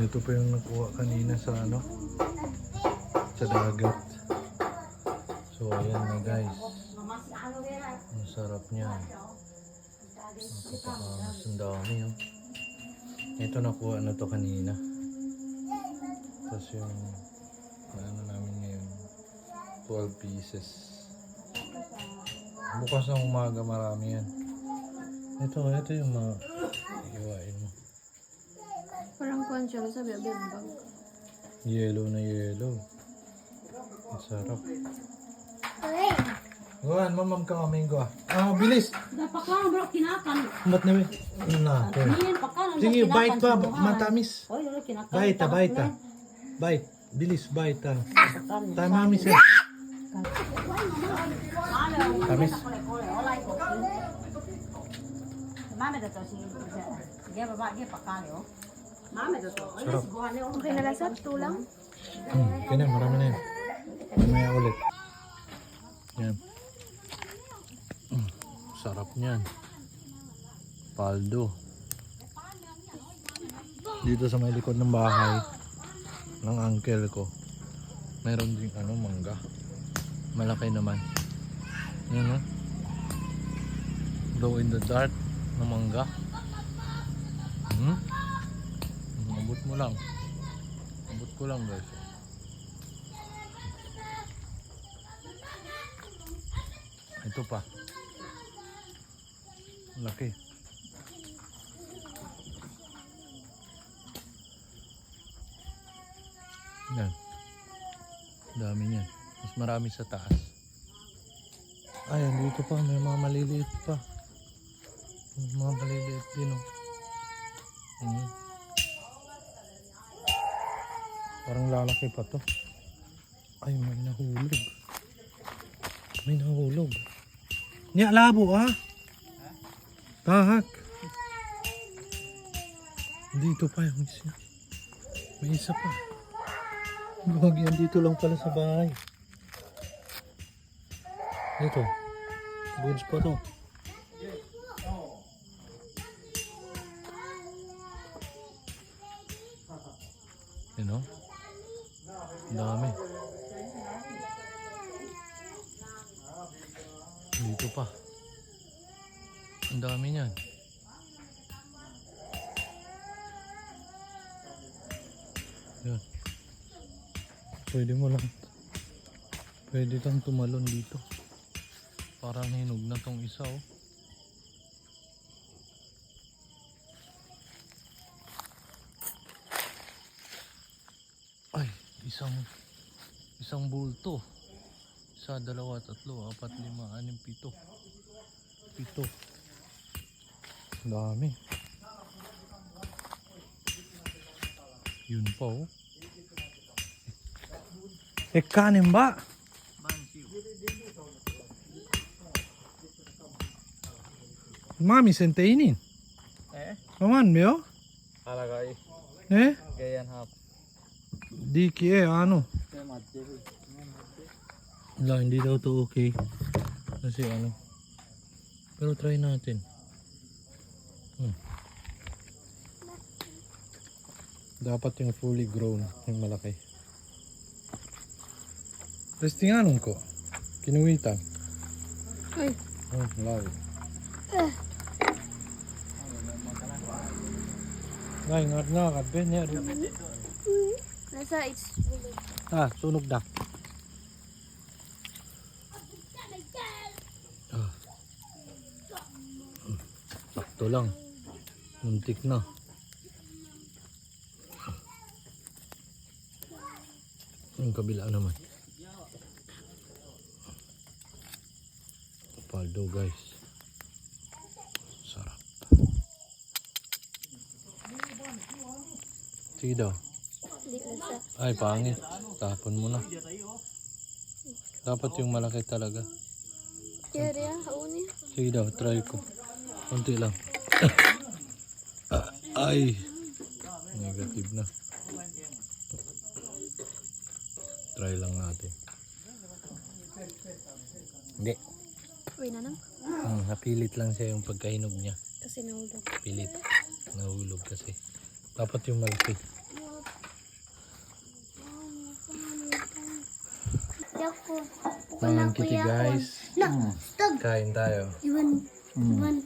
Ito pa yung nakuha kanina sa ano, sa dagat. So ayan na guys, ang sarap niya. Napakamas, ang dami oh. Ito nakuha na to kanina. Tapos yung ano namin ngayon, 12 pieces. Bukas ng umaga marami yan. Ito yung mga iwain mo. Parang kuwan siya sa bimbang. Yellow na yellow. Ang sarap. Guwan, mamam ka mamingo ah. Ah, bilis! Dapat ka bro kinakan. Ba't na na? Niyan pa ka. Sige, bite pa. Matamis. Oy, lolo kinakan. Bite. Bite. Bilis, bite ah. Tamamis eh. Tamis. Mama dato sige. Sige baba, sige pakali oh. Mama dato. Sarap. Okay na lasap, tulang. Kaya marami na yan. Mamaya ulit. Yan. Sarap niyan. Paldo. Dito sa may likod ng bahay ng uncle ko, mayroon ding ano, mangga. Malaki naman. Yan oh. Glow in the dark na mangga. Abot mo lang. Abot ko lang guys. Ito pa. Laki. Yan. Dami niyan. Mas marami sa taas. Ayan, dito pa. May mga maliliit pa. Mga maliliit din oh. Parang lalaki pa to. Ay, may nahulog. May nahulog. Nya labo ah. Tahak. Dito pa yung isa. May isa pa. Huwag yan, dito lang pala sa bahay. Ito. Goods pa to. You know? Ang dami. Dito pa. Ang dami niyan. Yan. Pwede mo lang. Pwede kang tumalon dito. Parang hinog na tong isa oh. Ay, isang bulto. Isa, dalawa, tatlo, apat, lima, anim, pito. Pito. Dami. Yun pa oh. Kanin ba? Mami senteinin. Maman mo? Alagay. Gayan hap. Diki ano? Wala, hindi daw to okay. Kasi ano. Pero try natin. Dapat yung fully grown, yung malaki. Restinganon ko. Kinuwitan. Ay. Love. Ay, ngat na, katbe niya. Nasa it's Sunog na. Sakto lang. Muntik na. Yung kabila naman. Paldo guys. Sarap. Sige daw. Ay, pangit. Tapon mo na. Dapat yung malaki talaga. Kaya hauni. Sige daw, try ko. Kunti lang. Ay. Negative na. Try lang natin. Hindi. Uy na nang. Napilit lang siya yung pagkahinog niya. Kasi nahulog. Pilit. Nahulog kasi. Dapat yung malaki. Mangan kitty guys. Kain tayo. Iban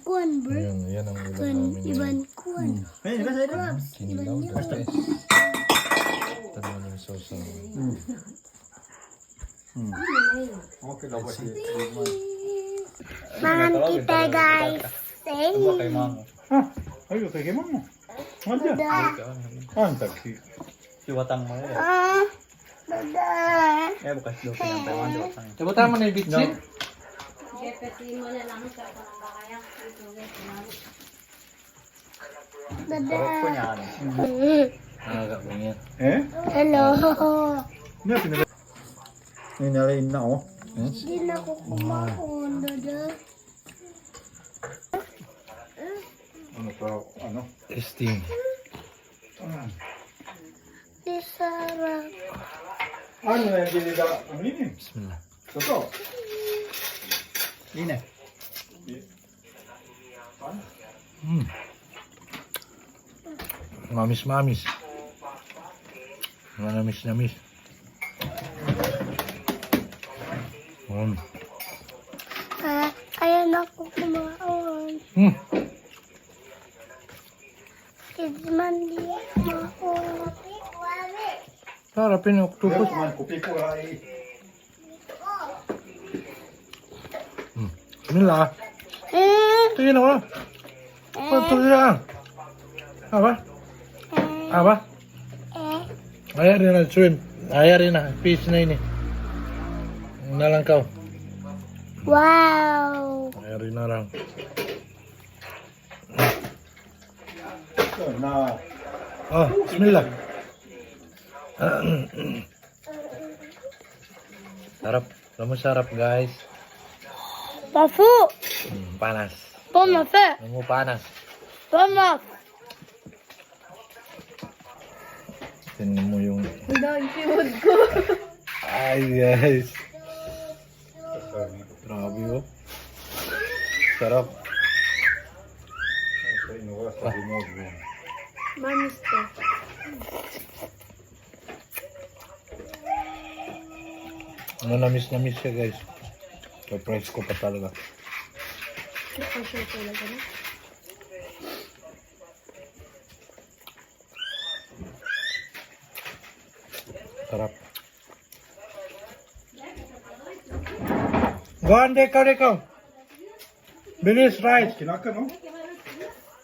kuan, bro. Yan ang ulam namin ngayon. Kuan. Kinilaw guys. Ito naman yung sauce. Mangan kita, guys. Kay mamo. Ayo, kay mo. Ada. Antak si. Siwatang mo yun. Dada. Bukas daw pinantawang siwatang. Tabutan mo na yung bitsin. Dada. Ko niya. Nakakabingit. Hello. Niya pinag. Ninalain na oh. Hindi na ako kumakon, Dada. Ano to? Ano? Steam. Di sarap. Ano na yung diliga? Ano yun? Bismillah. Totoo. Ine. Mamis. Manamis. Kaya na ako kumakon. Kids man di kumakon. Sarap yun yung octopus. Kuman kopi ko ay. Bismillah. Tingin ako. Patuloy lang. Apa? Ayaw rin na shrimp. Ayaw rin na. Fish na ini. Nalangkaw. Wow. Ayaw rin na lang. Na. Oh, bismillah. Sarap. Kamu sarap guys. Pafu. Panas. Pamafe. Kamu panas. Pamaf. Tingnan mo yung... Ang siwad ko. Ay guys. Grabe oh. Sarap. Mamis to. Namis siya guys. Surprise ko pa talaga. Sure talaga na. Sarap. Go on, Deko. Bilis, rice. Kinaka no?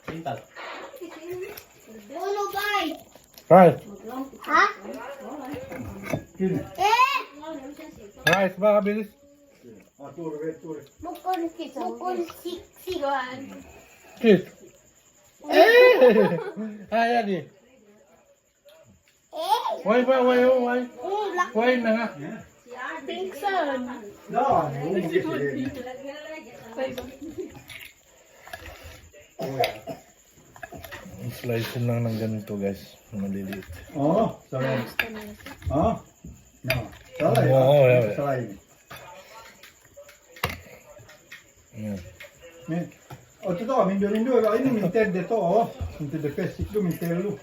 Pintal. Uno, bye. Rice. Ha? Kin. Rice ba, bilis? Atur. Bukon kita. Bukon sigan. Kiss. Ayan eh. Why? Why na nga? Pingsan. Da, hindi sige. Slice lang ng ganito guys. Maliliit. Oh, salay. Ah? No. Salay. Oo, yeah. Salay. Ayan. Men, o totoo, min lindo, ini min tedde to, inte det fest, minterlo.